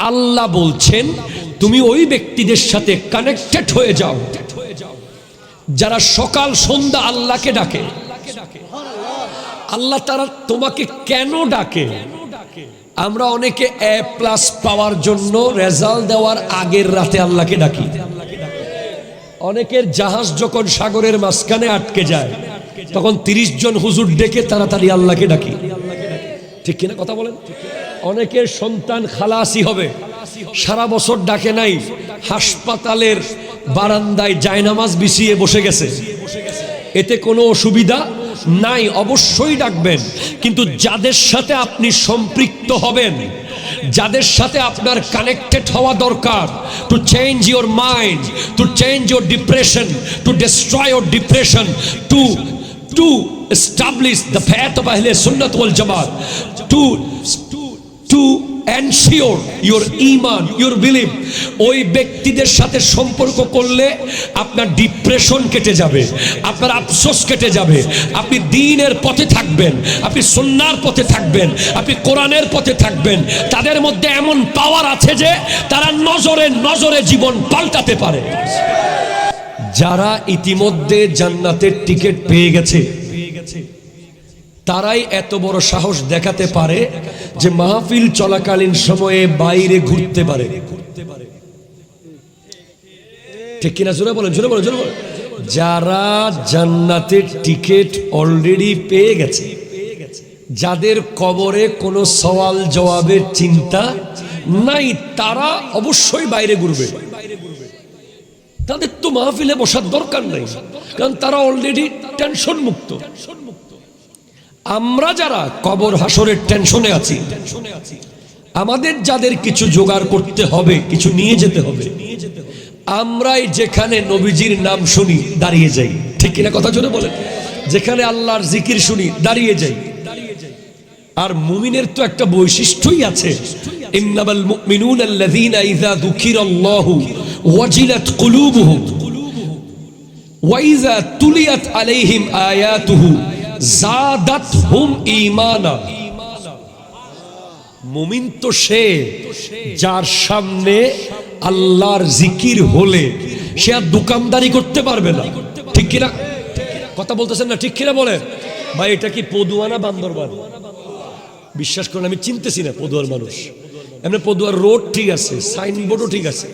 আল্লাহ বলছেন তুমি ওই ব্যক্তিদের সাথে কানেক্টেড হয়ে যাও যারা সকাল সন্ধ্যা আল্লাহকে ডাকে। আল্লাহ তারা তোমাকে কেন ডাকে? আমরা অনেকে এ প্লাস পাওয়ার জন্য রেজাল্ট দেওয়ার আগের রাতে আল্লাহকে ডাকি। অনেকের জাহাজ যখন সাগরের মাঝখানে আটকে যায় তখন 30 জন হুজুর ডেকে তাড়াতাড়ি আল্লাহকে ডাকি। ঠিক কিনা কথা বলেন? অনেকের সন্তান খালাসি হবে, সারা বছর ডাকে নাই, হাসপাতালের বারান্দায় জায়নামাজ বিছিয়ে বসে গেছে। এতে কোনো অসুবিধা নাই, অবশ্যই ডাকবেন। কিন্তু যাদের সাথে আপনি সম্পৃক্ত হবেন, যাদের সাথে আপনার কানেক্টেড হওয়া দরকার, to change your mind, to change your depression, to destroy your depression, to establish the path of Ahle Sunnah wal Jamaat, to ensure your iman, your belief, ওই ব্যক্তিদের সাথে সম্পর্ক করলে আপনার ডিপ্রেশন কেটে যাবে, আপনার আফসোস কেটে যাবে, আপনি দ্বীনের পথে থাকবেন, আপনি সুন্নাহর পথে থাকবেন, আপনি কোরআনের পথে থাকবেন। তাদের মধ্যে এমন পাওয়ার আছে যে তারা নজরে নজরে জীবন পাল্টাতে পারে। যারা ইতিমধ্যে জান্নাতের টিকিট পেয়ে গেছে তারাই এত বড় সাহস দেখাতে পারে যে মাহফিল চলাকালীন সময়ে বাইরে ঘুরতে পারে। ঠিক কিনা? জোরে বলেন, জোরে বলেন, জোরে বলেন। যারা জান্নাতের টিকিট অলরেডি পেয়ে গেছে, যাদের কবরে কোনো সওয়াল জবাবের চিন্তা নাই, তারা অবশ্যই বাইরে ঘুরবে। তাদের তো মাহফিলে বসার দরকার নাই, কারণ তারা অলরেডি টেনশন মুক্ত। আমরা যারা কবর হাসরের টেনশনে আছি, আমাদের যাদের কিছু জোগাড় করতে হবে, কিছু নিয়ে যেতে হবে, আমরাই যেখানে নবীজির নাম শুনি দাঁড়িয়ে যাই। ঠিক কিনা কথা জোরে বলেন? যেখানে আল্লাহর জিকির শুনি দাঁড়িয়ে যাই। আর মুমিনের তো একটা বৈশিষ্ট্যই আছে, ইন্নামাল মুমিনুনা আল্লাযীনা ইযা যুকিরাল্লাহু ওয়াজিলাত কুলুবুহুম ওয়া ইযা তুলিয়াত আলাইহিম আয়াতুহু জাদাতহুম ঈমানা। মুমিন তো সে যার সামনে আল্লাহর জিকির হলে সে আর দোকানদারি করতে পারবে না। ঠিক কিনা কথা বলতেছেন না? ঠিক কিনা বলেন ভাই? এটা কি পদুয়া না বান্দরবান? বিশ্বাস করেন আমি চিনতেছি না পদুয়ার মানুষ। এমনি পদুয়ার রোড ঠিক আছে, সাইনবোর্ডও ঠিক আছে,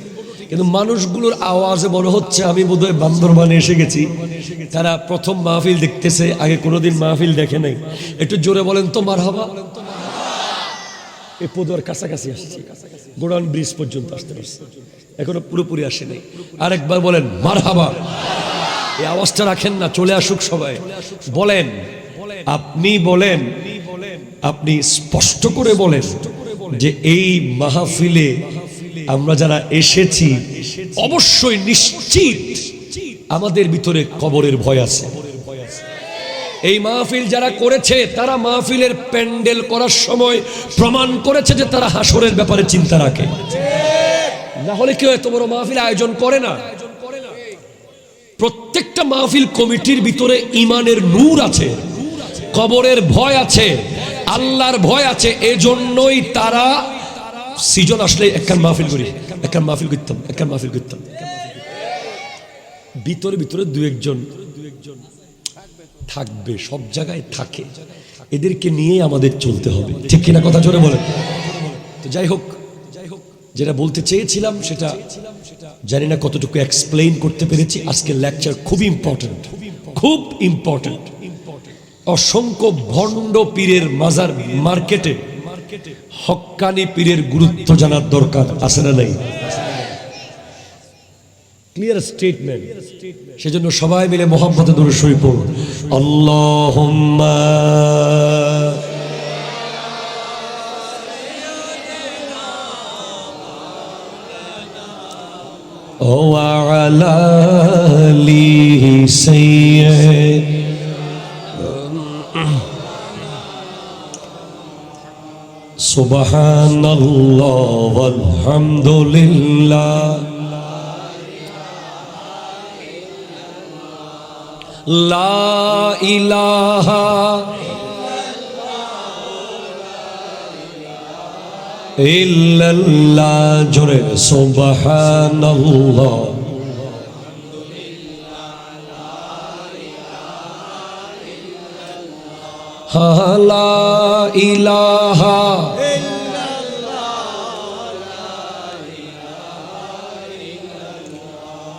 কিন্তু মানুষগুলোর আওয়াজে মনে হচ্ছে আমি বোধহয় বান্দরবানে এসে গেছি। তারা প্রথম মাহফিল দেখতেছে, আগে কোনোদিন মাহফিল দেখে নাই। একটু জোরে বলেন তো মারহাবা। এই পদুয়ার কাছাকাছি আসছে, গোড়ান ব্রিজ পর্যন্ত আসতে পারছে, এখনো পুরোপুরি আসে নাই। আরেকবার বলেন মারহাবা। এই আওয়াজটা রাখেন না, চলে আসুক সবাই। বলেন, আপনি বলেন, আপনি স্পষ্ট করে বলেন যে এই মাহফিলে আমরা যারা এসেছি অবশ্যই নিশ্চিত আমাদের ভিতরে কবরের ভয় আছে। এই মাহফিল যারা করেছে তারা মাহফিলের প্যান্ডেল করার সময় প্রমাণ করেছে যে তারা হাসরের ব্যাপারে চিন্তা রাখে, না হলে কেউ এত বড় মাহফিল আয়োজন করে না। প্রত্যেকটা মাহফিল কমিটির ভিতরে ইমানের নূর আছে, কবরের ভয় আছে, আল্লাহর ভয় আছে। এজন্যই তারা সিজন আসলে একখান মাহফিল করি, একখান মাহফিল করতাম, একখান মাহফিল করতাম। ভিতরে ভিতরে দু একজন থাকবে, সব জায়গায় থাকে, এদেরকে নিয়ে আমাদের চলতে হবে। ঠিক কিনা কথা জোরে বলেন? তো যাই হোক, যেটা বলতে চেয়েছিলাম সেটা জানি না কতটুকু এক্সপ্লেইন করতে পেরেছি। আজকের লেকচার খুব ইম্পর্টেন্ট, খুব ইম্পর্টেন্ট। অসংখ্য ভণ্ড পীরের মাজার মার্কেটে হক্কানি পীরের গুরুত্ব জানার দরকার আছে না নাই? Clear statement. সেজন্য সবাই মিলে মুহাম্মদে দরুদ শরীফ পড়ুন। আল্লাহুম্মা ওয়া আলা আলি সাইয়্যিদ সুবহানাল্লাহ ওয়ালহামদুলিল্লাহ লা ইলাহা ইল্লাল্লাহ জোরে সুবহানাল্লাহ লা ইলাহা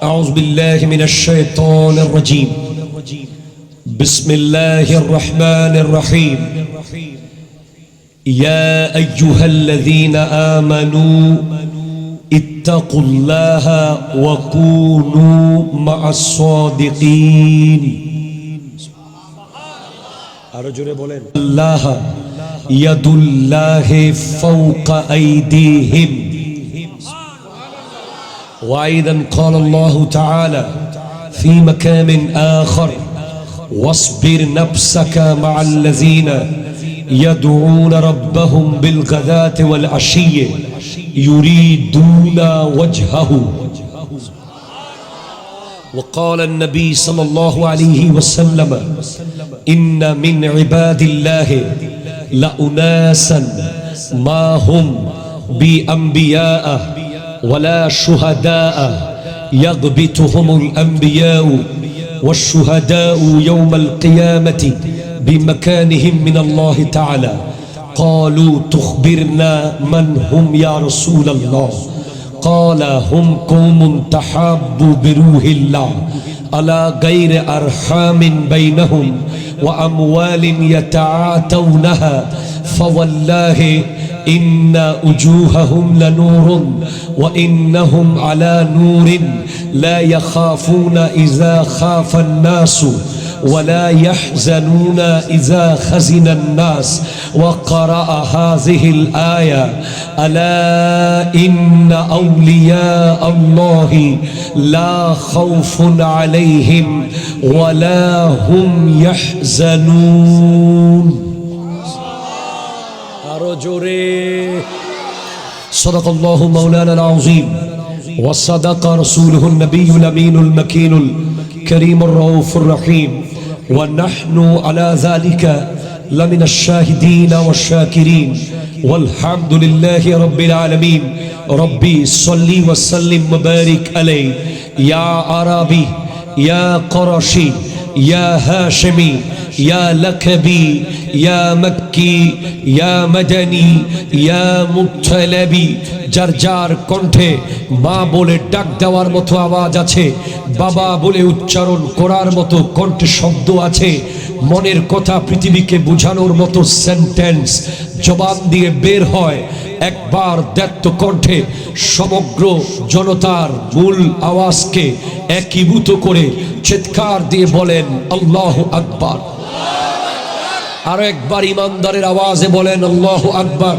أعوذ بالله من الشيطان الرجيم بسم الله الرحمن الرحيم يا أيها الذين آمنوا اتقوا الله وكونوا مع الصادقين الله يد الله فوق أيديهم وأيضا قال الله تعالى في مكان آخر واصبر نفسك مع الذين يدعون ربهم بالغداة والعشي يريدون وجهه وقال النبي صلى الله عليه وسلم إن من عباد الله لأناسا ما هم بأنبياء ولا شهداء يغبطهم الأنبياء والشهداء يوم القيامة بمكانهم من الله تعالى قالوا تخبرنا من هم يا رسول الله قال هم قوم تحابوا بروح الله على غير أرحام بينهم وأموال يتعاتونها فوالله إن وجوههم لنور وإنهم على نور لا يخافون إذا خاف الناس ولا يحزنون إذا خزن الناس وقرأ هذه الآية ألا إن أولياء الله لا خوف عليهم ولا هم يحزنون صدق الله مولانا العظيم وصدق رسوله النبي الأمين المكين الكريم الرؤوف الرحيم ونحن على ذلك لمن الشاهدين والشاكرين والحمد لله رب العالمين ربي صلي وسلم وبارك عليه يا عربي يا قرشي يا هاشمي يا لكبي يا مكي يا مدني يا مطلبي যার যার কণ্ঠে মা বলে ডাক দেওয়ার মতো আওয়াজ আছে, বাবা বলে উচ্চারণ করার মতো কণ্ঠে শব্দ আছে, মনের কথা পৃথিবীকে বোঝানোর মতো সেন্টেন্স জবান দিয়ে বের হয়, একবার দ্ব্যর্থ কণ্ঠে সমগ্র জনতার মূল আওয়াজকে একীভূত করে চিৎকার দিয়ে বলেন আল্লাহু আকবার। আরো একবার ইমানদারের আওয়াজে বলেন আল্লাহু আকবার।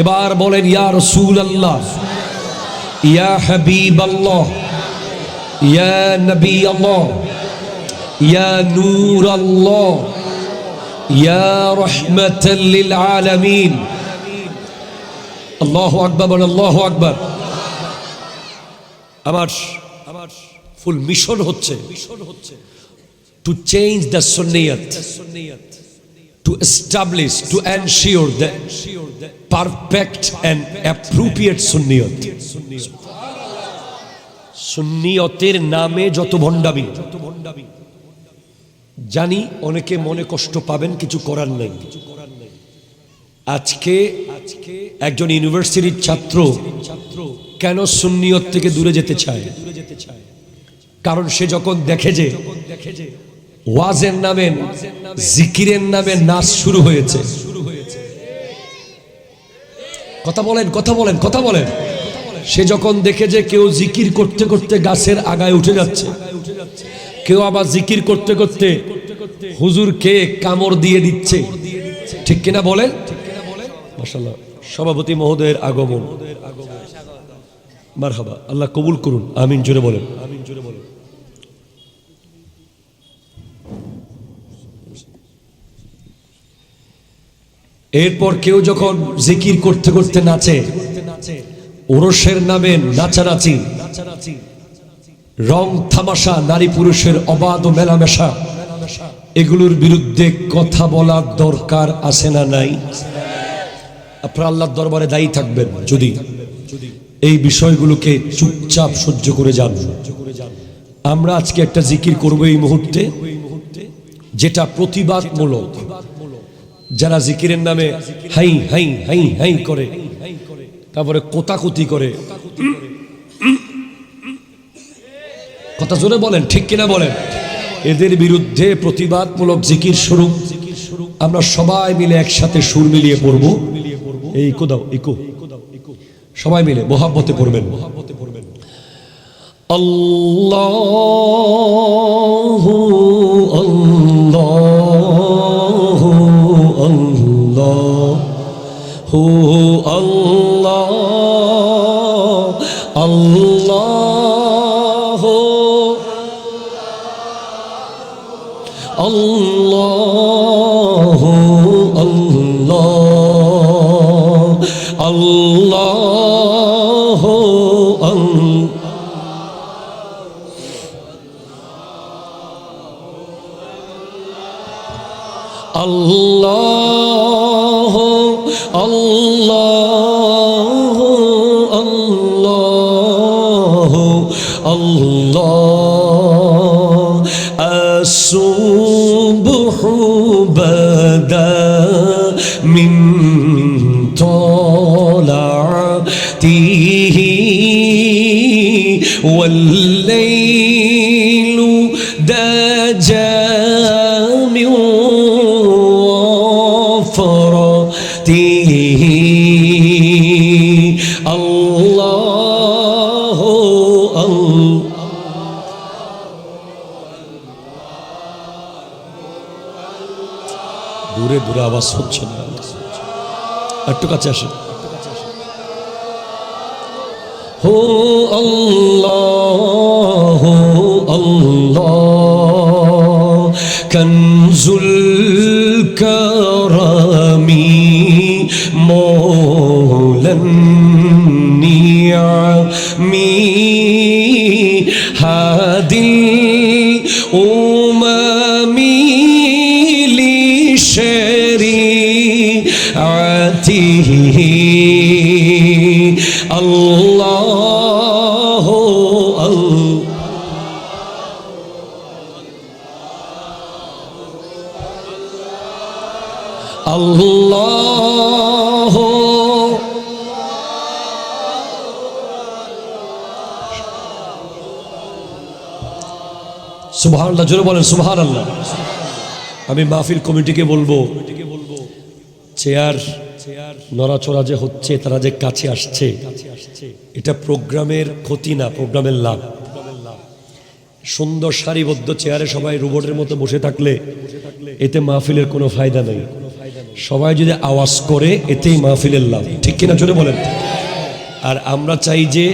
এবার বলেন ইয়া রাসূলুল্লাহ, ইয়া হাবিবাল্লাহ, ইয়া নবী আল্লাহ, ইয়া নূর আল্লাহ, ইয়া রাহমাতাল লিল আলামিন। আল্লাহু আকবার, বলেন আল্লাহু আকবার। আমার ফুল মিশন হচ্ছে to change the sunniyat, to establish, to ensure the perfect and appropriate sunniyat. সুন্নিয়তের নামে যত ভণ্ডামি, জানি অনেকে মনে কষ্ট পাবেন, কিছু করার নেই। আজকে একজন ইউনিভার্সিটির ছাত্র কেন সুন্নিয়ত থেকে দূরে যেতে চায়? কারণ সে যখন দেখে যে ওয়াজের নামে, জিকিরের নামে নাচ শুরু হয়েছে। কথা বলেন, কথা বলেন, কথা বলেন। সে যখন দেখে যে কেউ জিকির করতে করতে গাছের আগায় উঠে যাচ্ছে, কেউ আবার জিকির করতে করতে হুজুরকে কামড় দিয়ে দিচ্ছে, ঠিক কিনা বলেন? মাশাআল্লাহ, সভাপতি মহোদয়ের আগমন, মারহাবা, আল্লাহ কবুল করুন, আমিন জোরে বলেন। এরপর কেউ যখন জিকির করতে করতে নাচে, ওরসের নামে নাচানাচি, রং তামাশা, নারী পুরুষের অবাধ ও মেলামেশা, এগুলোর বিরুদ্ধে কথা বলার দরকার আছে না নাই? আপনারা আল্লাহর দরবারে দায়ী থাকবেন যদি এই বিষয়গুলোকে চুপচাপ সহ্য করে যান। আমরা আজকে একটা জিকির করব এই মুহূর্তে, যেটা প্রতিবাদমূলক। যারা জিকিরের নামে হাই হাই হাই হাই করে, তারপরে কোতাকুতি করে, কথা জোরে বলেন, ঠিক কিনা বলেন, এদের বিরুদ্ধে প্রতিবাদমূলক জিকির শুরু। আমরা সবাই মিলে একসাথে সুর মিলিয়ে পড়ব। এই কোদাও ইকো, সবাই মিলে মোহাব্বতে পড়বেন। আল্লাহু আল্লাহু আল্লাহু আল্লাহ আল্লাহু আল্লাহু আল্লাহ আল্লাহু আল্লাহু আল্লাহু আল্লাহু আল্লাহ আসুবহু বাদা মিন طلعته والليل دجى من وفرته الله দূরে দূরে আওয়াজ হচ্ছে না, একটু কাছে আসেন। হো আল্লাহ আল্লাহ কনজুল করমি মৌলান নিয়ামি হাদিল উমামি লিশরিআতিহি আল্লাহ আল্লাহ সুবহানাল্লাহ, জোরে বলেন সুবহানাল্লাহ। আমি মাহফিল কমিটিকে বলবো, চেয়ার নড়াচড়া যে হচ্ছে, তারা যে কাছে আসছে, এটা প্রোগ্রামের ক্ষতি না, প্রোগ্রামের লাভ। সুন্দর সারিবদ্ধ চেয়ারে সবাই রোবটের মতো বসে থাকলে এতে মাহফিলের কোনো ফায়দা নেই। সবাই যদি আওয়াজ করে এতেই মাহফিলের লাভ, ঠিক কিনা জোরে বলেন। আর আমরা চাই যে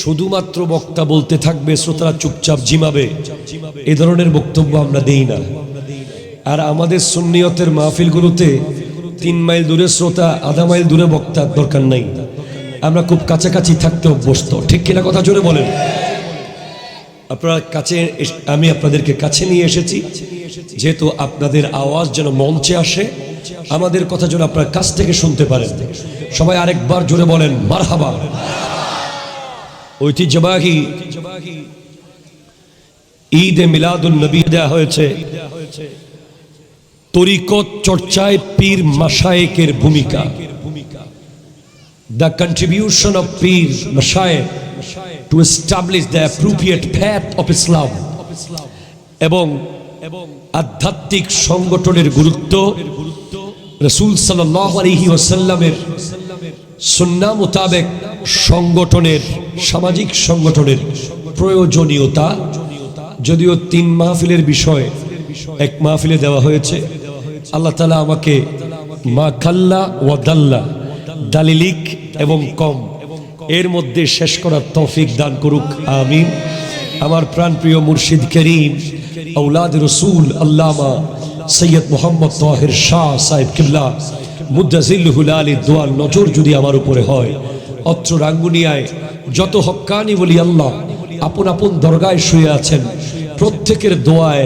শুধুমাত্র বক্তা বলতে থাকবে, শ্রোতারা চুপচাপ জিমাবে, এ ধরনের বক্তব্য আমরা দেই না। আর আমাদের সুন্নিয়তের মাহফিলগুলোতে 3 মাইল দূরে শ্রোতা, আধা মাইল দূরে বক্তার দরকার নাই। আমরা খুব কাছাকাছি থাকতে অভ্যস্ত, ঠিক কিনা কথা জোরে বলেন। আপনারা কাছে, আমি আপনাদেরকে কাছে নিয়ে এসেছি যেহেতু আপনাদের আওয়াজ যেন মঞ্চে আসে, আমাদের কথা যেন আপনার কাছ থেকে শুনতে পারেন। সবাই আরেকবার জোরে বলেন মারহাবা। ঐতিহ্যবাহী ঈদে মিলাদুন নবী দেয়া হয়েছে তরিকত চর্চায় পীর মাশায়েখের ভূমিকা, the contribution of Pir Mashayikh to establish the appropriate path of Islam, এবং আধ্যাত্মিক সংগঠনের গুরুত্ব, রাসূল সাল্লাল্লাহু আলাইহি ওয়াসাল্লামের সুন্নাহ মোতাবেক সংগঠনের, সামাজিক সংগঠনের প্রয়োজনীয়তা। যদিও 3 মাহফিলের বিষয় এক মাহফিলে দেওয়া হয়েছে, আল্লাহ তাআলা আমাকে মা কাল্লা ওয়া দাল্লা, দালিলিক এবং কম, এর মধ্যে শেষ করার তৌফিক দান করুক, আমিন। আমার প্রাণপ্রিয় মুর্শিদ করিম আওলাদ রসুল আল্লামা সৈয়দ মোহাম্মদ তাহের শাহ সাহেব কিবলা মুদ্দাজিল্লুহুল আলী দোয়ার নজর যদি আমার উপরে হয়, অত্র রাঙ্গুনিয়ায় যত হক্কানি বলি আল্লাহ আপন আপন দরগায় শুয়ে আছেন, প্রত্যেকের দোয়ায়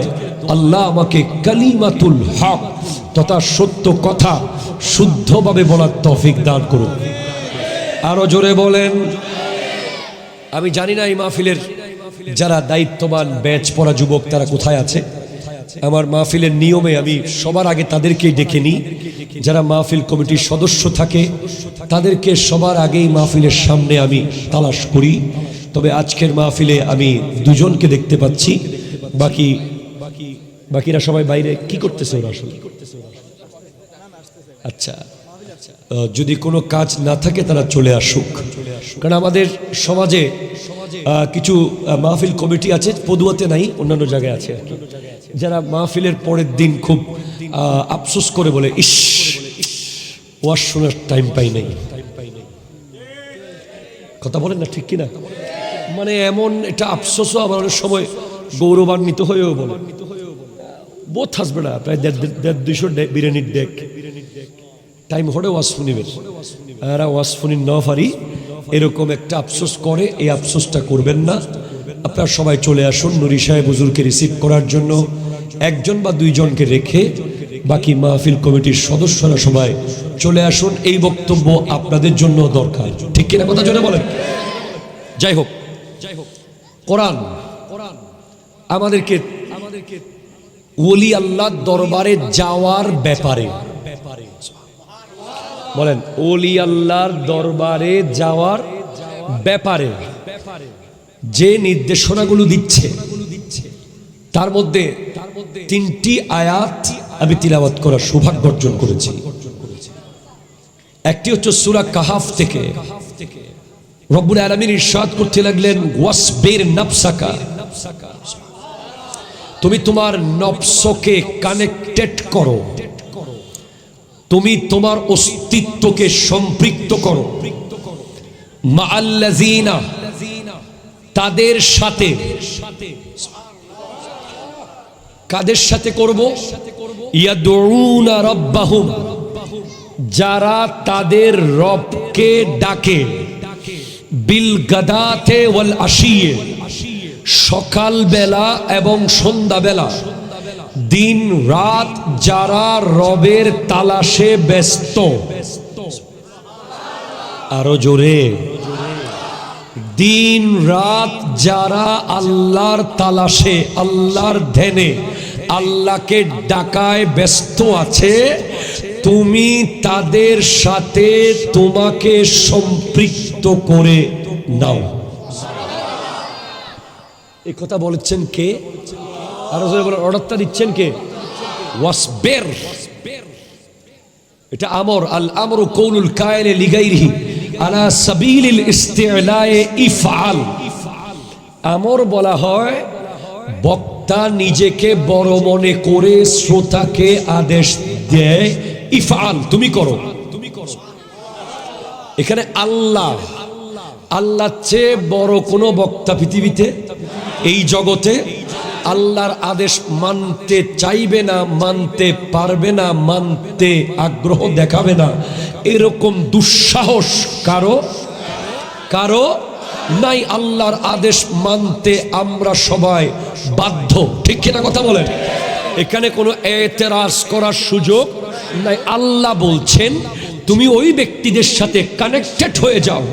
আল্লাহ আমাকে কালিমাতুল হক তথা সত্য কথা শুদ্ধভাবে বলার তৌফিক দান করুন। আরো জোরে বলেন। আমি জানি না এই মাহফিলের যারা দায়িত্ববান ব্যাচ পড়া যুবক তারা কোথায় আছে। আমার মাহফিলের নিয়মে আমি সবার আগে তাদেরকেই ডেকে নিই। যারা মাহফিল কমিটির সদস্য থাকে তাদেরকে সবার আগেই মাহফিলের সামনে আমি তালাশ করি। তবে আজকের মাহফিলে আমি দুজনকে দেখতে পাচ্ছি, বাকিরা সবাই বাইরে কি করতেছে ওরা আসলে? আচ্ছা, যদি কোনো কাজ না থাকে তারা চলে আসুক, কারণ আমাদের সমাজে কিছু মাহফিল কমিটি আছে, পদুয়াতে নাই, অন্যান্য জায়গায় আছে, যারা মাহফিলের পরের দিন খুব আফসোস করে বলে, ইস ওয়াজ শোনার টাইম পাই নাই। কথা বলেন না, ঠিক কিনা? মানে এমন এটা আফসোসও আবার অনেক সময় গৌরবান্বিত হয়েও বলে। বোথ হাসবে না, প্রায় 150 বিরিয়ানির ডেক টাইম হলে ওয়াজ শুনিবেন, আর ওয়াজ শুনি ন পারি এরকম একটা আফসোস করে। এই আফসোসটা করবেন না। আপনারা সবাই চলে আসুন নুরি সাহেব হুজুরকে রিসিভ করার জন্য। একজন বা দুইজনকে রেখে বাকি মাহফিল কমিটির সদস্যরা সবাই চলে আসুন। এই বক্তব্য আপনাদের জন্য দরকার, ঠিক কিনা? কথা জোরে বলেন। যাই হোক, কোরআন আমাদেরকে ওলি আল্লাহর দরবারে যাওয়ার ব্যাপারে বলেন, ওলি আল্লাহর দরবারে যাওয়ার ব্যাপারে যে নির্দেশনাগুলো দিচ্ছে তার মধ্যে 3টি আয়াত আমি তিলাওয়াত করার সৌভাগ্য অর্জন করেছি। একটি হচ্ছে সূরা কাহাফ থেকে রব্বুল আলামিন ইরশাদ করতে লাগলেন, ওয়াসবির নাফসাকা, তুমি তোমার নফসকে কানেক্টেড করো, তুমি তোমার অস্তিত্বকে সম্পৃক্ত করো, মাআল্লাযিনা, তাদের সাথে। কাদের সাথে করব? ইয়াদউনা রাব্বাহুম, যারা তাদের রবকে ডাকে, বিল গাদাতে ওয়াল আশিয়ে, সকালবেলা এবং সন্ধ্যাবেলা, দিন রাত যারা রবের তালাশে ব্যস্ত। আরো জোরে। দিন রাত যারা আল্লাহর তালাশে, আল্লাহর ধ্যানে, আল্লাহকে ডাকায় ব্যস্ত আছে, তুমি তাদের সাথে তোমাকে সম্পৃক্ত করে নাও। এই কথা বলেছেন কে? আর অর্ডারটা দিচ্ছেন কে? ওয়াসবির। এটা আমর, আল আমরু কৌলুল কায়েলে লিগাইরিহি আলা সাবিলিল ইস্তিলায়ে ইফআল। আমর বলা হয় বক্তা নিজেকে বড় মনে করে শ্রোতাকে আদেশ দেয়, ইফআল, তুমি করো। এখানে আল্লাহ, আল্লাহর চেয়ে বড় কোনো বক্তা পৃথিবীতে, এই জগতে আল্লাহর আদেশ মানতে চাইবে না, মানতে পারবে না, মানতে আগ্রহ দেখাবে না, এরকম দুঃসাহস কারো নাই। আল্লাহর আদেশ মানতে আমরা সবাই বাধ্য, ঠিক কিনা? কথা বলেন। এখানে কোনো এতেরাজ করার সুযোগ নাই। আল্লাহ বলছেন তুমি ওই ব্যক্তিদের সাথে কানেক্টেড হয়ে যাও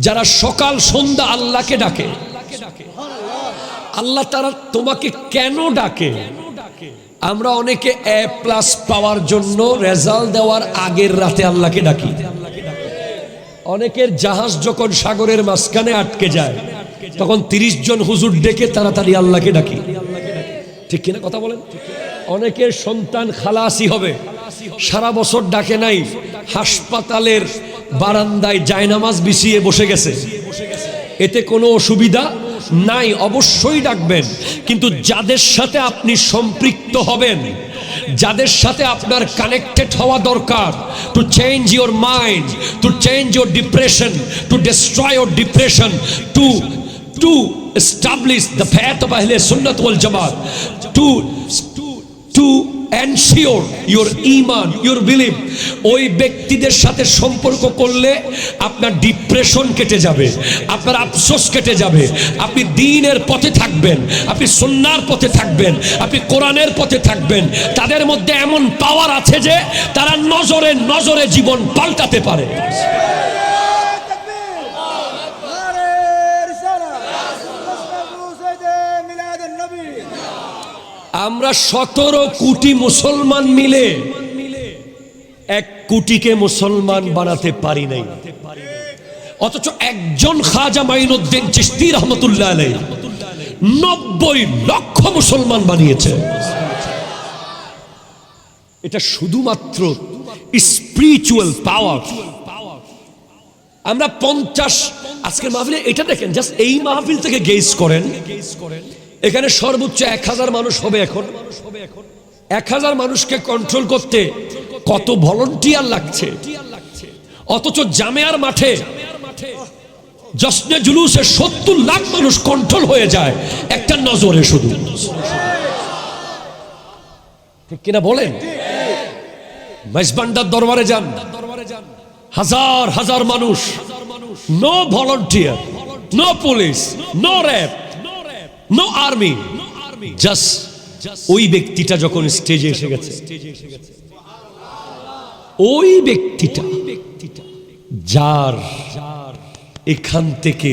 যারা সকাল সন্ধ্যা আল্লাহকে ডাকে। আল্লাহ তারা তোমাকে কেন ডাকে? আমরা অনেকে A+ পাওয়ার জন্য রেজাল্ট দেওয়ার আগের রাতে আল্লাহকে ডাকি। অনেকের জাহাজ যখন সাগরের মাঝখানে আটকে যায় তখন 30 জন হুজুর ডেকে তাড়াতাড়ি আল্লাহকে ডাকি, ঠিক কিনা? কথা বলেন। অনেকের সন্তান খালাসি হবে, সারা বছর ডাকে নাই, হাসপাতালের বারান্দায় জায়নামাজ বিছিয়ে বসে গেছে। এতে কোনো অসুবিধা নাই, অবশ্যই ডাকবেন। কিন্তু যাদের সাথে আপনি সম্পৃক্ত হবেন, যাদের সাথে আপনার কানেক্টেড হওয়া দরকার, to change your mind, to change your depression, to destroy your depression, to establish the path of Ahle Sunnat wal Jamaat, to ensure your iman, your believe. ওই ব্যক্তিদের সাথে সম্পর্ক করলে আপনার ডিপ্রেশন কেটে যাবে, আপনার আফসোস কেটে যাবে, আপনি দ্বীনের পথে থাকবেন, আপনি সুন্নাহর পথে থাকবেন, আপনি কোরআনের পথে থাকবেন। তাদের মধ্যে এমন পাওয়ার আছে যে তারা নজরে নজরে জীবন পাল্টাতে পারে। আমরা 17 কোটি মুসলমান মিলে 1 কোটিকে মুসলমান বানাতে পারি নাই, অথচ একজন খাজা মাইনুদ্দিন চিশতি রহমতুল্লাহ আলাইহি 90 লক্ষ মুসলমান বানিয়েছে। এটা শুধুমাত্র স্পিরিচুয়াল পাওয়ার। আমরা 50 আজকের মাহফিলে এটা দেখেন, জাস্ট এই মাহফিল থেকে গেজ করেন, এখানে সর্বোচ্চ 1000 মানুষ হবে। এখন 1000 মানুষকে কন্ট্রোল করতে কত ভলান্টিয়ার লাগছে, অথচ জামেয়ার মাঠে জশ্নে জুলুসে 70 লাখ মানুষ কন্ট্রোল হয়ে যায় একটা নজরে শুধু। ঠিক কিনা বলেন? মেজবান্ডার দরবারে যান, হাজার হাজার মানুষ, no volunteer, no police, no RAB, no army, just ওই ব্যক্তিটা যখন স্টেজে এসে গেছে, ওই ব্যক্তিটা যার এখান থেকে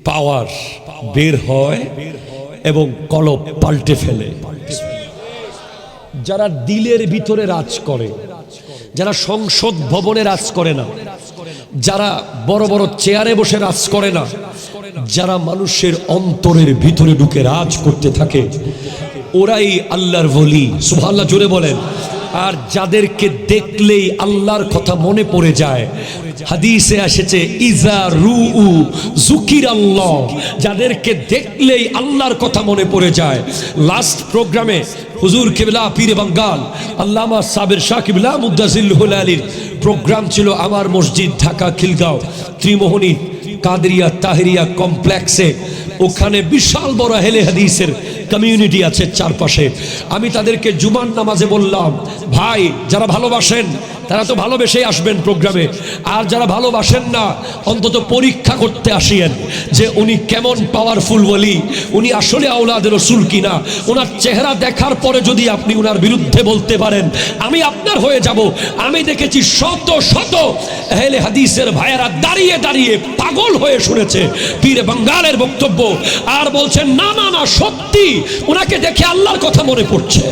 পাওয়ার বের হয় এবং কলব পাল্টে ফেলে, যারা দিলের ভিতরে রাজ করে, যারা সংসদ ভবনে রাজ করে না, যারা বড় বড় চেয়ারে বসে রাজ করে না, যারা মানুষের অন্তরের ভিতরে ঢুকে রাজ করতে থাকে, ওরাই আল্লাহর ওলি। সুবহানাল্লাহ জোরে বলেন। আর যাদেরকে দেখলেই আল্লাহর কথা মনে পড়ে যায়, হাদিসে এসেছে ইজা রুউ যুকিরাল্লাহ, যাদেরকে দেখলেই আল্লাহর কথা মনে পড়ে যায়। লাস্ট প্রোগ্রামে হুজুর কিবলা পীরে বাঙ্গাল আল্লামা সাবের শাহ কিবলা মুদ্দাজিল্লুহুল আলীর প্রোগ্রাম ছিল আমার মসজিদ ঢাকা খিলগাঁও ত্রিমোহনী কাদরিয়া তাহেরিয়া কমপ্লেক্সে। ওখানে বিশাল বড় আহলে হাদিসের কমিউনিটি আছে চারপাশে। আমি তাদেরকে জুমার নামাজে বললাম, ভাই যারা ভালোবাসেন তারা তো ভালোবেসেই আসবেন প্রোগ্রামে, আর যারা ভালোবাসেন না অন্তত পরীক্ষা করতে আসিয়েন যে উনি কেমন পাওয়ারফুল ওলি, উনি আসলে আওলাদ রাসূল কিনা। ওনার চেহারা দেখার পরে যদি আপনি ওনার বিরুদ্ধে বলতে পারেন, আমি আপনার হয়ে যাব। আমি দেখেছি শত শত আহলে হাদিসের ভাইয়েরা দাঁড়িয়ে দাঁড়িয়ে পাগল হয়ে শুনেছে পীরে বাঙ্গালের বক্তব্য, আর বলছেন না না না সত্যি ওনাকে দেখে আল্লাহর কথা মনে পড়ছে।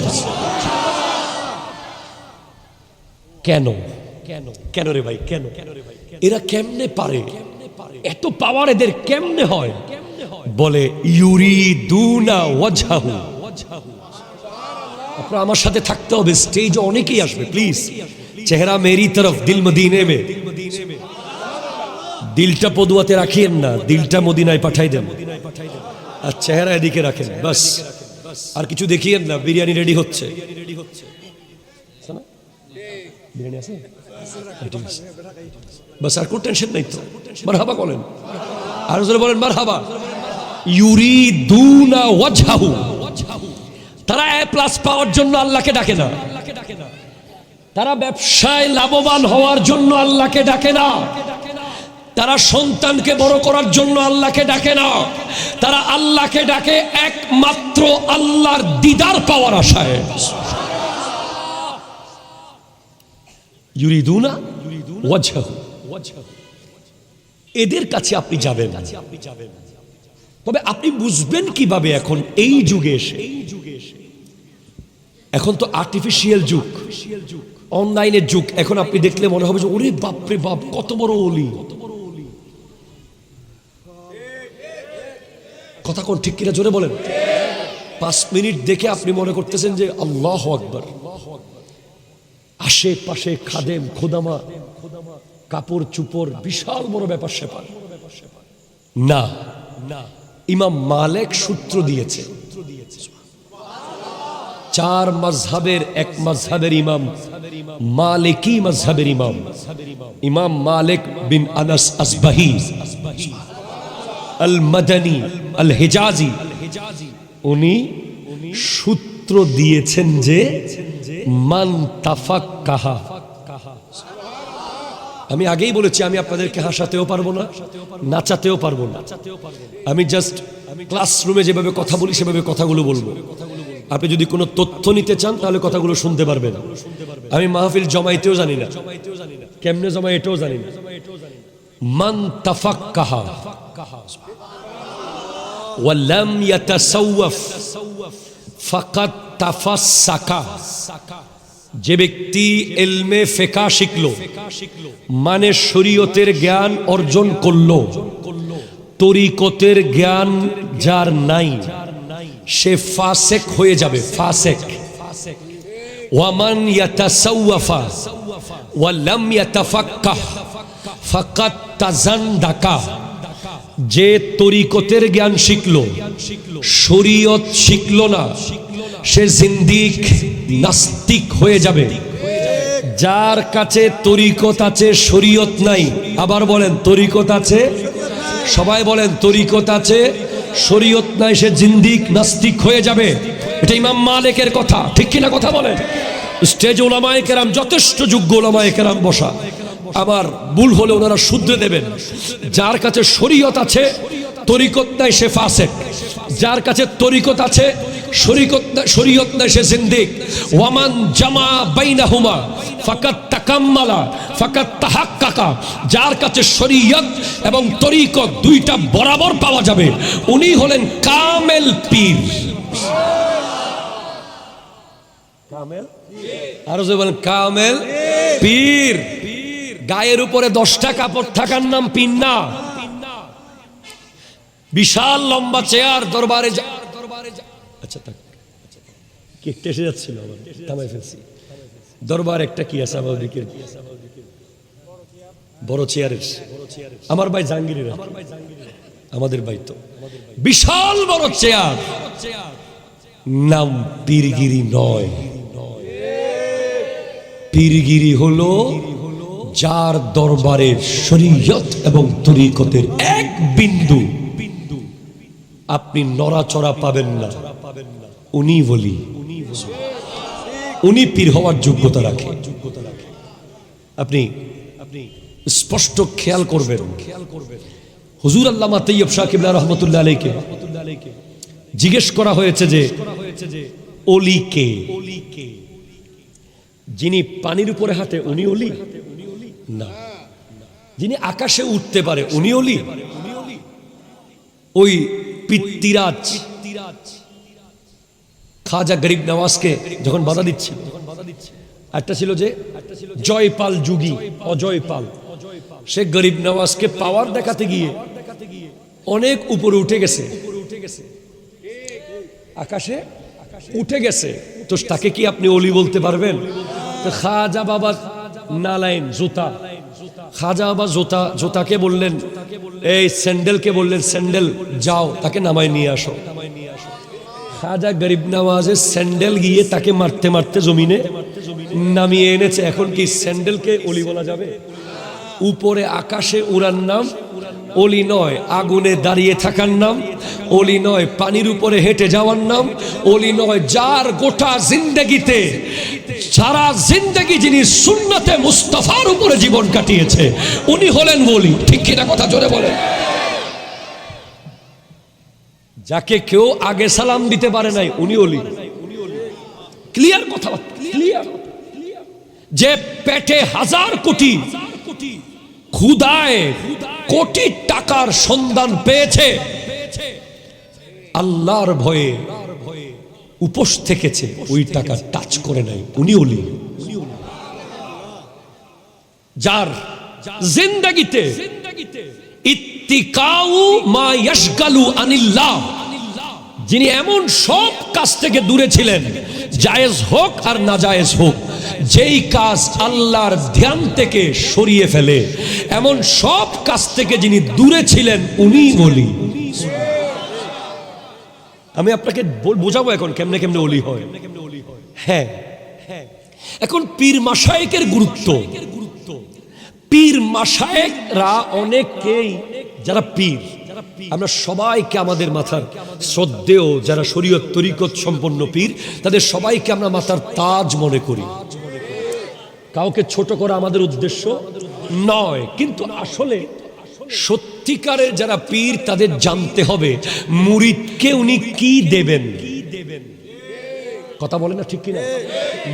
কেন কেন কেন রে ভাই, কেন? এরা কেমনে পারে? এত পাওয়ার এদের কেমনে হয়? বলে ইউরিদুনা ওয়াজহাহু। আপনারা আমার সাথে থাকতে হবে, স্টেজে অনেকেই আসবে, প্লিজ। চেহারা মেরি তরফ দিল মদিনে মে। দিলটা পদুয়াতে রাখিয়েন না, দিলটা মদিনায় পাঠাই দেন, আর চেহারা এদিকে রাখেন বাস। আর কিছু দেখিয়েন না। বিরিয়ানি রেডি হচ্ছে, বিরিয়ানি আছে বাস, আর কোন টেনশন নাই তো। মারহাবা বলেন, আর জোরে বলেন মারহাবা। ইউরিদুনা ওয়াজহাহু, তারা এ প্লাস পাওয়ার জন্য আল্লাহকে ডাকে না, তারা ব্যবসায় লাভবান হওয়ার জন্য আল্লাহকে ডাকে না, তারা সন্তানকে বড় করার জন্য আল্লাহকে ডাকে না, তারা আল্লাহকে ডাকে একমাত্র আল্লাহর দিদার পাওয়ার আশায়। ইউরিদুনা ওয়াজহাহু, এদের কাছে আপনি যাবেন। তবে আপনি বুঝবেন কিভাবে এখন এই যুগে এসে? এখন তো আর্টিফিশিয়াল যুগ, অনলাইনের যুগ। এখন আপনি দেখলে মনে হবে যে ওরে বাপরে বাপ কত বড় ওলি। কথা কোন ঠিক কিনা জোরে বলেন। 5 মিনিট দেখে আপনি মনে করতেছেন যে আল্লাহু আকবার। আশেপাশে খাদেম খোদামা, কাপড় চুপড়, বিশাল বড় ব্যাপার স্যাপার না। ইমাম মালিক সূত্র দিয়েছে, 4 মাযহাবের এক মাযহাবের ইমাম, মালিকি মাযহাবের ইমাম, ইমাম মালিক বিন আনাস আসবাহি আল মাদানী আল হিজাজি, উনি সূত্র দিয়েছেন যে মান তাফাক্কাহা। আমি আগেই বলেছি আমি আপনাদেরকে হাসাতেও পারবো না, নাচাতেও পারবো না। আমি জাস্ট ক্লাসরুমে যেভাবে কথা বলি সেভাবে কথাগুলো বলবো। আপনি যদি কোনো তথ্য নিতে চান তাহলে কথাগুলো শুনতে পারবেন। আমি মাহফিল জমাইতেও জানি না, কেমনে জমাই এটাও জানি না। মান তাফাক্কাহা ওয়া লাম ইয়াতাসাওয়াফ ফাকাদ তাফাসসাকা। যে ব্যক্তি ইলমে ফিকহ শিখলো, মানে শরীয়তের জ্ঞান অর্জন করলো, তরিকতের জ্ঞান যার নাই সে ফাসেক হয়ে যাবে, ফাসেক। ওয়ামান ইয়াতাসাওয়াফা ওয়া লাম ইয়াতাফাক্কাহ ফাকাদ তাজান্দাকা। যে তরিকতের জ্ঞান শিখলো, শরীয়ত শিখলো না, সে জিন্দিক, নাস্তিক হয়ে যাবে। যার কাছে তরিকত আছে শরীয়ত নাই, আবার বলেন তরিকত আছে, সবাই বলেন তরিকত আছে শরীয়ত নাই, সে জিন্দিক, নাস্তিক হয়ে যাবে। এটা ইমাম মালিকের কথা, ঠিক কিনা কথা বলেন? স্টেজে উলামায়ে কেরাম, যথেষ্ট যোগ্য উলামায়ে কেরাম বসা, আমার ভুল হলে ওনারা শুধরে দেবেন। যার কাছে শরীয়ত আছে তরিকত নাই সে ফাসেক, যার কাছে তরিকত আছে শরীয়ত নাই সে জিন্দিক। ওয়ামান জামা বাইনাহুমা ফাকাদ তাকাম্মালা ফাকাদ তাহাক্কাকা। যার কাছে শরীয়ত এবং তরিকত দুইটা বরাবর পাওয়া যাবে উনি হলেন কামেল পীর। কামেল, আরো যে বলেন কামেল পীর। গায়ের উপরে 10টা কাপড় থাকার নাম পীর না। বিশাল লম্বা চেয়ার, দরবারে আচ্ছা থাক, কেটে এসে যাচ্ছিল, থামাই ফেলছি। দরবার একটা কি আছে আমাদের বড় চেয়ারের, আমার ভাই জাহাঙ্গীরের, আমাদের ভাই তো বিশাল বড় চেয়ার, নাম পীরগিরি নয়। পীরগিরি হলো যার দরবারের শরীয়ত এবং তরিকতের এক বিন্দু আপনি নড়াচড়া পাবেন না, উনি বলি, উনি পীর হওয়ার যোগ্যতা রাখে। আপনি স্পষ্ট খেয়াল করবেন। হুজুর আল্লামা তৈয়ব শাহ কিবলা রহমতুল্লাহ আলাইকে জিজ্ঞেস করা হয়েছে যে ওলি কে? যিনি পানির উপরে হাঁটে উনি ওলি না, যিনি আকাশে উঠতে পারে উনি ওলি। ওই পিত্তিরাজ খাজা গরিব নওয়াজকে যখন বাধা দিচ্ছিল, একটা ছিল যে জয়পাল যুগী, অজয়পাল, সে গরিব নওয়াজকে পাওয়ার দেখাতে গিয়ে অনেক উপরে উঠে গেছে, আকাশে উঠে গেছে। তো তাকে কি আপনি ওলি বলতে পারবেন? তো খাজা বাবা নালাইন জুতা, খাজা বাবা জুতাকে বললেন, এই স্যান্ডেলকে বললেন স্যান্ডেল যাও তাকে নামায় নিয়ে আসো। খাজা গরিব নওয়াজের স্যান্ডেল গিয়ে তাকে মারতে মারতে জমিনে নামিয়ে এনেছে। এখন কি স্যান্ডেলকে ওলি বলা যাবে? উপরে আকাশে উড়ার নাম ওলি নয়, আগুনে দাঁড়িয়ে থাকার নাম ওলি নয়, পানির উপরে হেঁটে যাওয়ার নাম ওলি নয়। যার গোটা জিন্দেগিতে, সারা জিন্দেগি যিনি সুন্নতে মুস্তাফার উপরে জীবন কাটিয়েছে উনি হলেন ওলি। ঠিক কিনা কথা জোরে বলেন? যাকে কেউ আগে সালাম দিতে পারে নাই উনি ওলি। ক্লিয়ার কথা, ক্লিয়ার। যে পেটে 1000 কোটি, ক্ষুধায় কোটি টাকার সন্ধান পেয়েছে, আল্লাহর ভয়ে উপোস থেকেছে, ওই টাকা টাচ করে নাই, উনি ওলি। যার জিন্দেগিতে ইত্তিকাউ মা ইয়াশগালু আনিল্লাহ, যিনি এমন সব কাজ থেকে দূরে ছিলেন, জায়েজ হোক আর না জায়েজ হোক, যেই কাজ আল্লাহর ধ্যান থেকে সরিয়ে ফেলে, এমন সব কাজ থেকে যিনি দূরে ছিলেন উনি ওলি। আমি আপনাকে বোঝাবো এখন কেমনে কেমনে ওলি হয়। হ্যাঁ, এখন পীর মাশায়েকের গুরুত্ব। পীর মাশায়েকরা অনেকেই যারা পীর আমরা সবাইকে আমাদের মাথার শ্রদ্ধেয় যারা শরীয়ত তরিকত সম্পন্ন পীর তাদের সবাইকে আমরা মাথার তাজ মনে করি। কাউকে ছোট করা আমাদের উদ্দেশ্য নয়, কিন্তু আসলে সত্যিকারের যারা পীর তাদের জানতে হবে মুরিদকে উনি কি দেবেন। কথা বলে না ঠিক কিনা?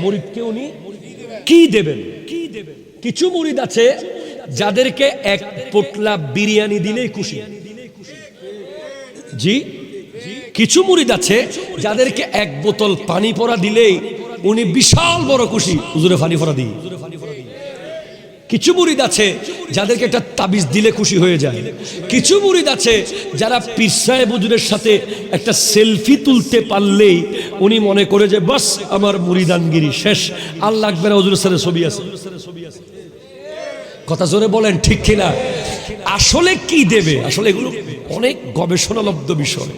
মুরিদকে উনি কি দেবেন? কিছু মুরিদ আছে যাদেরকে এক পোটলা বিরিয়ানি দিলেই খুশি। জি, কিছু মুরিদ আছে যাদেরকে এক বোতল পানি পড়া দিলেই উনি বিশাল বড় খুশি, হুজুরে পানি পড়া দিই। কিছু মুরিদ আছে যাদেরকে একটা তাবিজ দিলে খুশি হয়ে যায়। কিছু মুরিদ আছে যারা পীর সাহেব হুজুরের সাথে একটা সেলফি তুলতে পারলেই উনি মনে করে যে বাস আমার মুরিদানগিরি শেষ, আর লাগবে না, হুজুরের সাথে ছবি আছে। কথা জোরে বলেন ঠিক কিনা? আসলে কি দেবে? আসলে এগুলো অনেক গবেষণালব্ধ বিষয়।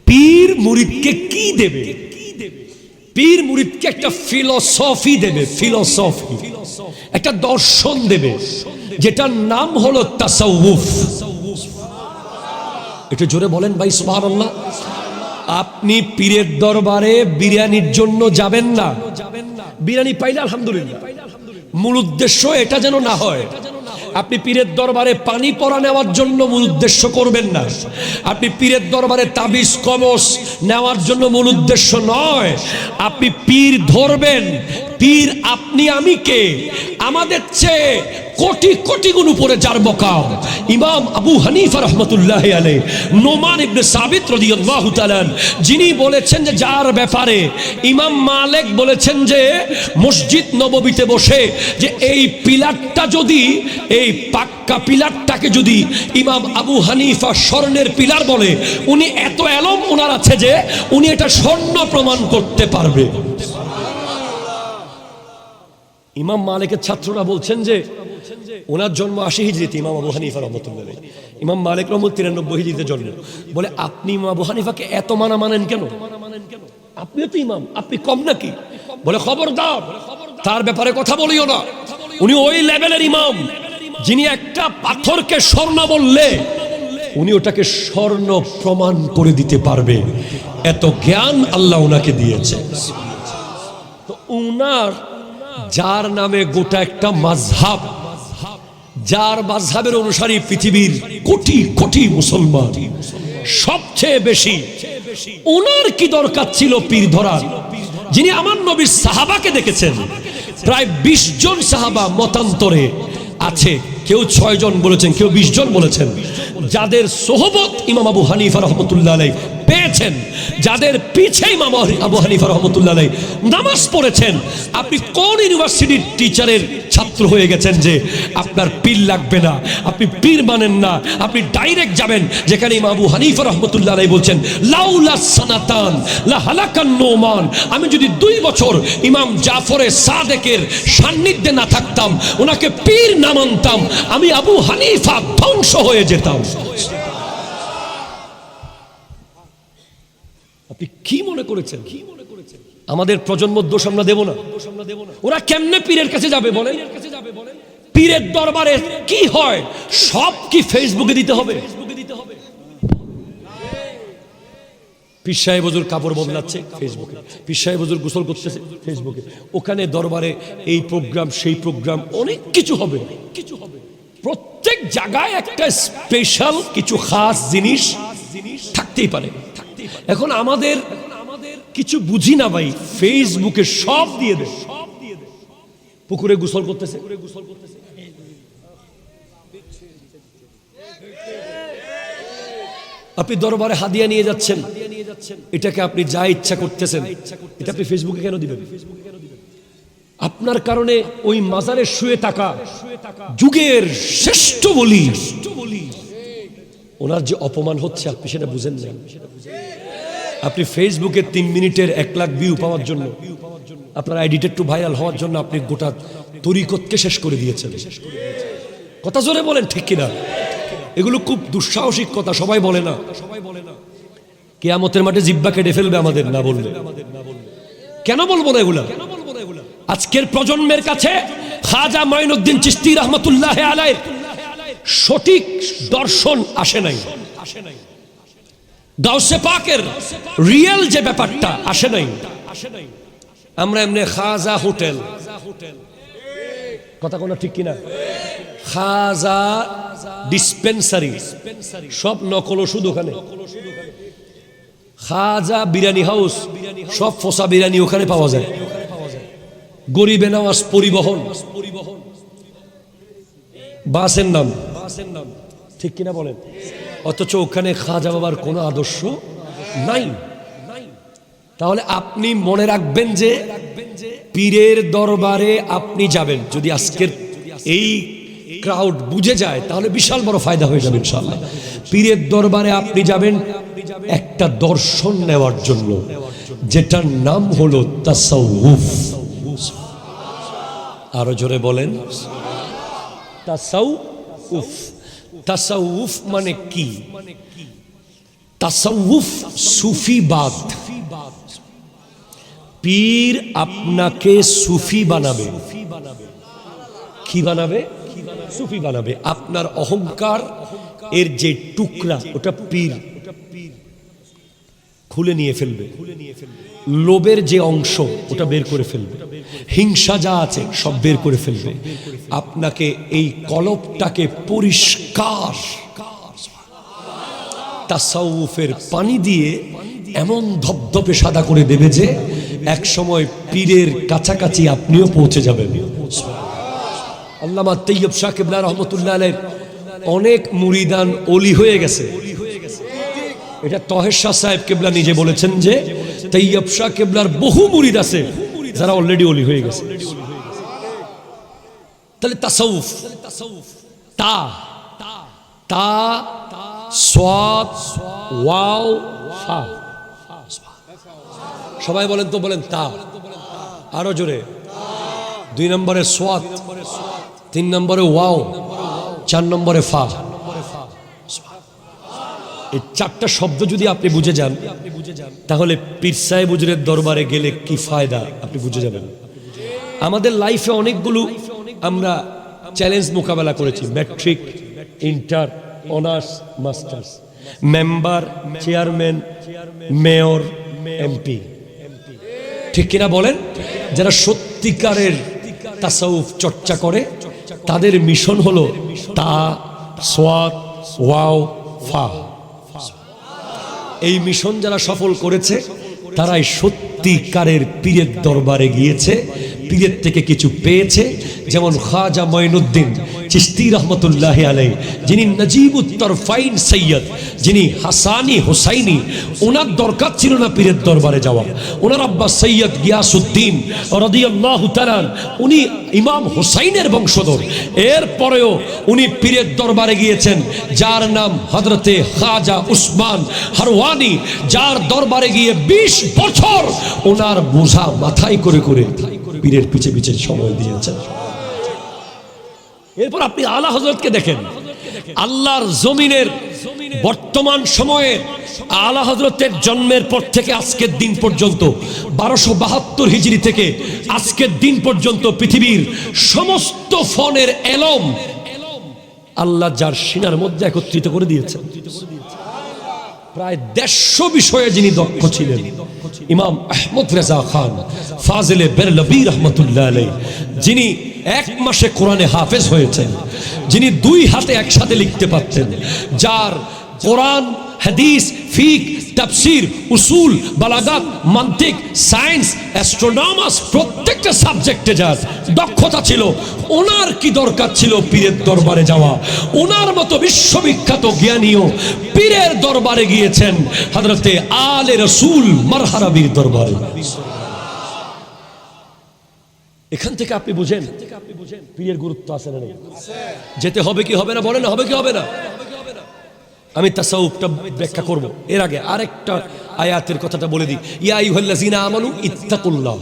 পীর মুরিদকে কি দেবে? পীর মুরিদকে একটা ফিলোসফি দেবে, ফিলোসফি, একটা দর্শন দেবে, যেটার নাম হলো তাসাউফ। একটু জোরে বলেন ভাই সুবহানাল্লাহ। আপনি পীরের দরবারে বিরিয়ানির জন্য যাবেন না, বিরিয়ানি পাইলে আলহামদুলিল্লাহ, মূল উদ্দেশ্য এটা যেন না হয়। আপনি পীরের দরবারে পানি পড়া নেওয়ার জন্য মূল উদ্দেশ্য করবেন না। আপনি পীরের দরবারে তাবিজ কবজ নেওয়ার জন্য মূল উদ্দেশ্য নয়। আপনি পীর ধরবেন। পীর আপনি আমি কে? আমাদের চেয়ে কোটি কোটি গুণ উপরে যার মকাম। ইমাম আবু হানিফা রাহমাতুল্লাহি আলাইহি, নোমান ইবনে সাবিত রাদিয়াল্লাহু তাআলা যিনি বলেছেন যে যার ব্যাপারে ইমাম মালিক বলেছেন যে মসজিদ নববীতে বসে যে এই পিলারটা যদি, এই পাক্কা পিলারটাকে যদি ইমাম আবু হানিফা স্বর্ণের পিলার বলে, উনি এত এলম ওনার আছে যে উনি এটা স্বর্ণ প্রমাণ করতে পারবে। ইমাম মালিকের ছাত্ররা বলছেন যে ওনার জন্ম 80 হিজরিতে, ইমাম আবু হানিফা রহমতুল্লাহ আলাইহি। ইমাম মালিক রহমতুল্লাহ 93 হিজরিতে জন্ম। বলে আপনি ইমাম আবু হানিফাকে এত মানেন কেন? আপনিও তো ইমাম, আপনি কম নাকি? বলে খবরদার, তার ব্যাপারে কথা বলিও না। উনি ওই লেভেলের ইমাম যিনি একটা পাথরকে স্বর্ণ বললে উনি ওটাকে স্বর্ণ প্রমাণ করে দিতে পারবে, এত জ্ঞান আল্লাহ ওনাকে দিয়েছে। তো উনার যার নামে গোটা একটা মাযহাব, যার মাযহাবের অনুসারী পৃথিবীর কোটি কোটি মুসলমান, সবচেয়ে বেশি ওনার কি দরকার ছিল পীর ধরার? যিনি আমার নবীর সাহাবাকে দেখেছেন, প্রায় 20 জন সাহাবা মতান্তরে আছে, কেউ 6 জন বলেছেন, কেউ 20 জন বলেছেন, যাদের সোহবত ইমাম আবু হানিফা রহমতুল্লাহ আলাইহি পেয়েছেন, যাদের পিছে ইমাম আবু হানিফা রহমতুল্লাহ আলাইহি নামাজ পড়েছেন। আপনি কোন ইউনিভার্সিটির টিচারের ছাত্র হয়ে গেছেন যে আপনার পীর লাগবে না, আপনি পীর মানেন না, আপনি ডাইরেক্ট যাবেন যেখানে ইমাম আবু হানিফা রহমতুল্লাহ আলাইহি বলছেন লাউলা সানাতান লা হালাকান নোমান, আমি যদি 2 বছর ইমাম জাফরে সাদেকের সান্নিধ্যে না থাকতাম, ওনাকে পীর না মানতাম, আমি আবু হানিফা ধ্বংস হয়ে যেতাম। আপনি কি মনে করেছেন আমাদের প্রজন্মর দোষ আমরা দেব না? ওরা কেমনে পীরের কাছে যাবে বলেন? পীরের দরবারে কি হয় সব কি ফেসবুকে দিতে হবে? পীর সাহেব হুজুর কাপড় বদলাচ্ছে ফেসবুকে, পীর সাহেব হুজুর গোসল করতেছে ফেসবুকে, ওখানে দরবারে এই প্রোগ্রাম সেই প্রোগ্রাম, অনেক কিছু হবে। প্রত্যেক জায়গায় একটা স্পেশাল কিছু খাস জিনিস থাকতেই পারে। এখন আমাদের কিছু বুঝি না ভাই, ফেসবুকে সব দিয়ে দেয়। পুকুরে গোসল করতেছে, আপনি দরবারে হাদিয়া নিয়ে যাচ্ছেন, এটাকে আপনি যা ইচ্ছা করতেছেন, এটা আপনি ফেসবুকে কেন দিবেন? আপনার কারণে ওই মাজারে শুয়ে থাকা যুগের শ্রেষ্ঠ বলি ওনার যে অপমান হচ্ছে আপনি সেটা বুঝেন না। আপনি ফেসবুকে 3 মিনিটের 1 লাখ ভিউ পাওয়ার জন্য, আপনার আইডিটা একটু ভাইরাল হওয়ার জন্য আপনি গোটা তরিকতকে শেষ করে দিয়েছেন। কথা জোরে বলেন ঠিক কিনা? এগুলো খুব দুঃসাহসিক কথা, সবাই বলে না। কিয়ামতের মাঠে জিহ্বা কেটে ফেলবে আমাদের না বললে। কেন বলবো না এগুলা? আজকের প্রজন্মের কাছে খাজা মাইনুদ্দিন চিশতি রহমতুল্লাহ আলাইহি সঠিক দর্শন আসে নাই। গাউসে পাকের রিয়েল যে ব্যাপারটা আসে নাই। আমরা এমনি খাজা হোটেল, কথা কোনো ঠিক কিনা, খাজা ডিসপেন্সারি, সব নকল ওষুধ ওখানে। খাজা বিরিয়ানি হাউস, সব ফসা বিরিয়ানি ওখানে পাওয়া যায়। গরিবে নওয়াজ পরিবহন, বাসের নাম, ঠিক কিনা বলেন, অথচ ওখানে খাজা বাবার কোনো আদর্শ নাই। তাহলে আপনি মনে রাখবেন যে পীরের দরবারে আপনি যাবেন, যদি আজকের এই ক্রাউড বুঝে যায় তাহলে বিশাল বড় ফায়দা হয়ে যাবে ইনশাআল্লাহ। পীরের দরবারে আপনি যাবেন একটা দর্শন নেওয়ার জন্য, যেটার নাম হলো তাসাউফ। আরো জোরে বলেন তাসাউফ। তাসাউফ মানে কি? তাসাউফ সুফিবাদ। পীর আপনাকে সুফি বানাবে। কি বানাবে? সুফি বানাবে। আপনার অহংকার এর যে টুকরা, ওটা পীর খুলে নিয়ে ফেলবে। লোভের যে অংশ, ওটা বের করে ফেলবে। হিংসা যা আছে সব বের করে ফেলবে। আপনাকে এই কলবটাকে পরিষ্কার তাসাউফের পানি দিয়ে এমন ধবধবে সাদা করে দেবে যে এক সময় পীরের কাছাকাছি আপনিও পৌঁছে যাবেন। আল্লামা তৈয়ব শাহ কিবলা রহমতুল্লাহ আলাইহির অনেক মুরিদান ওলি হয়ে গেছে। এটা তহের শাহ সাহেব কিবলা নিজে বলেছেন যে তৈয়ব শাহ কিবলার বহু মুরিদ আছে যারা অলরেডি ওলি হয়ে গেছে। তাহলে তাসাউফ, তা তা সাদ ওয়াও ফা, সবাই বলেন তো, বলেন তা, আরো জোরে। 2 নম্বরে সাদ, 3 নম্বরে ওয়াও, 4 নম্বরে ফা। এই 4টা শব্দ যদি আপনি বুঝে যান তাহলে পীর সাহেব হুজুরের দরবারে গেলে কি ফায়দা আপনি বুঝে যাবেন। আমাদের লাইফে অনেকগুলো আমরা চ্যালেঞ্জ মোকাবেলা করেছি, matric, inter, honours, masters, member, chairman, mayor, MP, ঠিক কিনা বলেন? যারা সত্যিকারের তাসাউফ চর্চা করে তাদের মিশন হলো তা, সাদ, ওয়াও, ফা। এই মিশন যারা সফল করেছে তারাই সত্যিকারের পীরের দরবারে গিয়েছে, পীরের থেকে কিছু পেয়েছে। যেমন খাজা মঈনুদ্দিন চিশতি রহমতুল্লাহ আলাইহি, যিনি নজিবুত তরফাইন সৈয়দ, যিনি হাসানি হুসাইনি, ওনার দরকার ছিল না পীরের দরবারে যাওয়া। ওনার আব্বা সৈয়দ গিয়াসউদ্দিন রাদিয়াল্লাহু তাআলা, উনি ইমাম হুসাইনের বংশধর। এরপরেও উনি পীরের দরবারে গিয়েছেন যার নাম হযরতে খাজা উসমান হারওয়ানি, যার দরবারে গিয়ে 20 বছর ওনার বোঝা মাথায় করে করে পীরের পিছে পিছে সময় দিয়েছেন। এরপর আপনি আলা হযরতকে দেখেন, আল্লাহর জমিনের বর্তমান সময়ে আলা হযরতের জন্মের পর থেকে আজকের দিন পর্যন্ত 1272 হিজরি থেকে আজকের দিন পর্যন্ত পৃথিবীর সমস্ত ফনের এলম আল্লাহ যার সিনার মধ্যে একত্রিত করে দিয়েছেন। প্রায় 150 বিষয়ে যিনি দক্ষ ছিলেন, ইমাম আহমদ রেজা খান ফাজিলে বেরলভী রহমতুল্লাহ আলাইহি, যিনি 1 মাসে কোরআনে হাফেজ হয়েছেন, যিনি 2 হাতে একসাথে লিখতে পারতেন, যার কোরআন, হাদিস, ফিক, তাফসীর, উসুল, বালাগাত, মান্তিক, সায়েন্স, অ্যাস্ট্রোনমাস, প্রত্যেকটা সাবজেক্টে যার দক্ষতা ছিল, ওনার কি দরকার ছিল পীরের দরবারে যাওয়া? ওনার মতো বিশ্ববিখ্যাত জ্ঞানীও পীরের দরবারে গিয়েছেন, হযরতে আলে রাসূল মারহারাবির দরবারে। এখান থেকে আপনি বুঝেন পীরের গুরুত্ব আছে না নেই? যেতে হবে কি হবে না? বলেন, হবে কি হবে না? আমি তাসাউফটা ব্যাখ্যা করব। এর আগে আরেকটা আয়াতের কথাটা বলে দিই, ইয়া আইয়ুহাল্লাযীনা আমানু ইত্তাকুল্লাহ,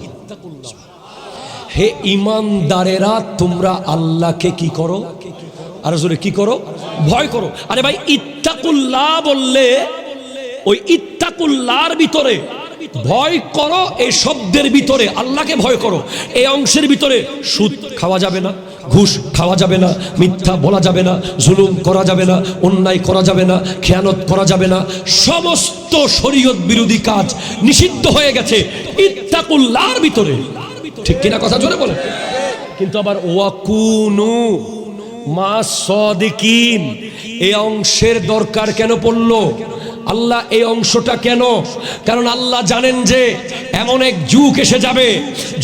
হে ঈমানদারেরা তোমরা আল্লাহকে কি করো? আর জোরে কি করো? ভয় করো। আরে ভাই, ইত্তাকুল্লাহ বললে ওই ইত্তাকুল্লাহর ভিতরে ভয় করো, এই শব্দের ভিতরে আল্লাহকে ভয় করো, এই অংশের ভিতরে সুদ খাওয়া যাবে না, ঘুষ খাওয়া যাবে না, মিথ্যা বলা যাবে না, জুলুম করা যাবে না, অন্যায় করা যাবে না, খেয়ানত করা যাবে না, সমস্ত শরীয়ত বিরোধী কাজ নিষিদ্ধ হয়ে গেছে ইত্তাকুল্লাহর ভিতরে। ঠিক কিনা কথা জোরে বলে। কিন্তু আবার ওয়াকুনু মা সাদিকিন এই অংশের দরকার কেন পড়লো আল্লাহ? এই অংশটা কেন? কারণ আল্লাহ জানেন যে এমন এক যুগ এসে যাবে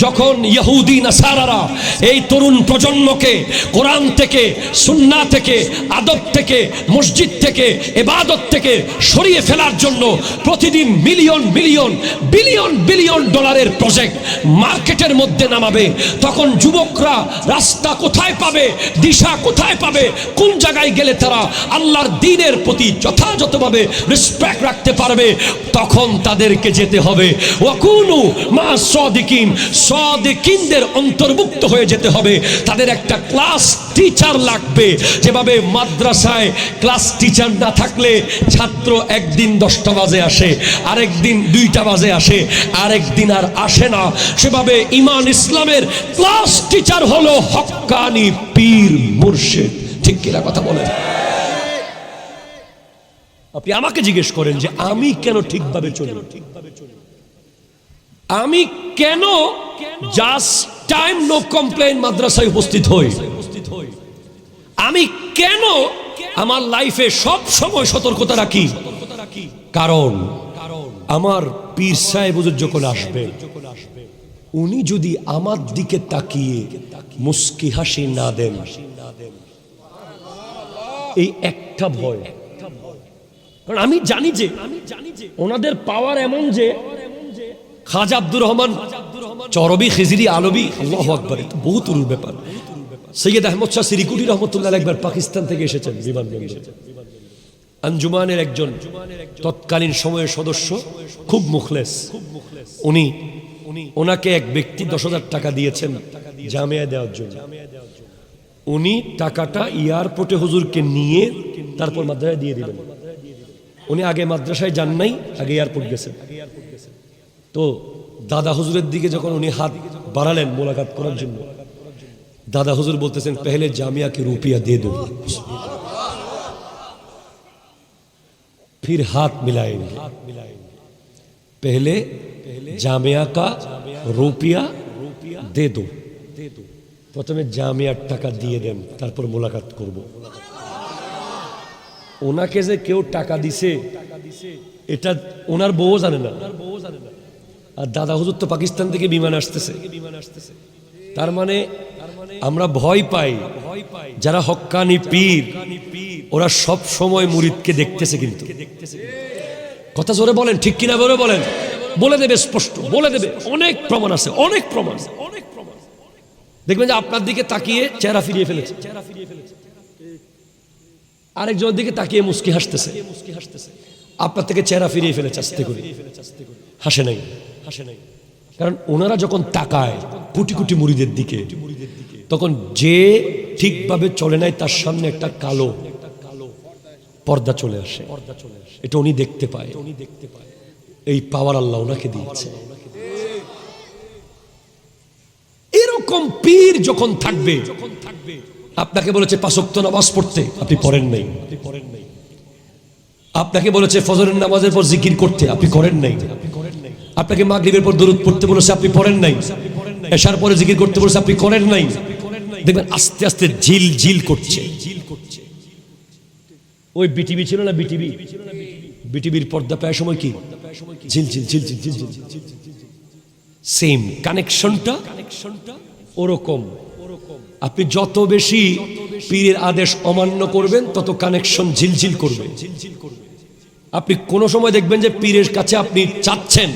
যখন ইহুদি নাসারারা এই তরুণ প্রজন্মকে কোরআন থেকে, সুন্নাহ থেকে, আদব থেকে, মসজিদ থেকে, ইবাদত থেকে সরিয়ে ফেলার জন্য প্রতিদিন মিলিয়ন মিলিয়ন বিলিয়ন বিলিয়ন ডলারের প্রজেক্ট মার্কেটের মধ্যে নামাবে। তখন যুবকরা রাস্তা কোথায় পাবে, দিশা কোথায় পাবে, কোন জায়গায় গেলে তারা আল্লাহর দ্বীনের প্রতি যথাযথভাবে রেসপেক্ট রাখতে পারবে, তখন তাদেরকে যেতে হবে ওয়াকুনু মা সাদিকিন, সাদিকিনদের অন্তর্ভুক্ত হয়ে যেতে হবে। তাদের একটা ক্লাস টিচার লাগবে। যেভাবে মাদ্রাসায় ক্লাস টিচার না থাকলে ছাত্র একদিন 10টা বাজে আসে, আরেকদিন 2টা বাজে আসে, আরেকদিন আর আসে না, সেভাবে ঈমান ইসলামের ক্লাস টিচার হলো হক্কানি পীর মুর্শিদ। ঠিক কিনা কথা বলেন? আপনি আমাকে জিজ্ঞেস করেন যে আমি কেন ঠিকভাবে চলি, আমি কেন জাস্ট টাইম নো কমপ্লেইন মাদ্রাসায় উপস্থিত হই, আমি কেন আমার লাইফে সব সময় সতর্কতা রাখি? কারণ আমার পীর সাহেব হুজুর যখন আসবে, উনি যদি আমার দিকে তাকিয়ে মুস্কি হাসি না দেন, এই একটা ভয়। কারণ আমি জানি যে ওনাদের পাওয়ার এমন যে খাজা আব্দুর রহমান চরবি খিজরি আলবি, আল্লাহু আকবার, বহুত উরুর ব্যাপার। সৈয়দ আহমদ শাহ সিরিকুটি রহমতুল্লাহ একবার পাকিস্তান থেকে এসেছেন বিমানবন্দরে। আঞ্জুমানের একজন তৎকালীন সময়ের সদস্য, খুব মুখলেস, উনি ওনাকে এক ব্যক্তি 10,000 টাকা দিয়েছেন জামিয়া দেওয়ার জন্য। উনি টাকাটা এয়ারপোর্টে হুজুরকে নিয়ে তারপর মাদ্রাসায় দিয়ে দিলেন। উনি আগে মাদ্রাসায় যান নাই, আগে এয়ারপোর্ট গেছেন। তো দাদা হুজুরের দিকে যখন উনি হাত বাড়ালেন মোলাকাত করার জন্য, দাদা হুজুর বলতেছেন পহলে জামিয়া কি রুপিয়া দে দো, फिर हाथ मिलाएंगे, पहले जामिया का रुपया दे दो, প্রথমে জামিয়ার টাকা দিয়ে দেন, তারপর মোলাকাত করব। ওনাকে যে কেউ টাকা দিছে এটা ওনার বউ জানে না, আর দাদা হুজুর তো পাকিস্তান থেকে বিমান আসতেছে। তার মানে আমরা ভয় পাই যারা হক্কানি পীর, ওরা সব সময় মুরিদকে দেখতেছে। কিন্তু কথা জোরে বলেন, ঠিক কিনা জোরে বলেন। বলে দেবে, স্পষ্ট বলে দেবে, অনেক প্রমাণ আছে, অনেক প্রমাণ। দেখবেন যে আপনার দিকে তাকিয়ে চেহারা ফিরিয়ে ফেলেছে, আরেকজনের দিকে তাকিয়ে মুস্কি হাসতেছে, আপনার থেকে চেহারা ফিরিয়ে ফেলেছে আস্তে করে, হাসে নাই। কারণ ওনারা যখন তাকায় কোটি কোটি মুরিদের দিকে, তখন যে ঠিকভাবে চলে নাই তার সামনে একটা কালো পর্দা চলে আসে, এটা উনি দেখতে পায়। এই পাওয়ার আল্লাহ ওনাকে দিয়েছে। এরকম পীর যখন থাকবে, আপনাকে বলেছে 5 ওয়াক্ত নামাজ পড়তে, আপনি পড়েন নাই। আপনাকে বলেছে ফজরের নামাজের পর জিকির করতে, আপনি করেন নাই। আপনাকে মাগরিবের পর দরুদ পড়তে বলেছে, আপনি পড়েন নাই। এশার পরে জিকির করতে বলেছে, আপনি করেন নাই। দেখবেন আস্তে আস্তে ঝিল ঝিল করছে। ওই বিটিভি ছিল না, বিটিভির পর্দা প্রায় সময় কি ঝিল ঝিল ঝিল ঝিল ঝিল ঝিল, সেম কানেকশনটা ওরকম। আপনি যত বেশি পীরের আদেশ অমান্য করবেন, তত কানেকশন ঝিলঝিল করবে। আপনি কোন সময় দেখবেন যে পীরের কাছে আপনি চাচ্ছেন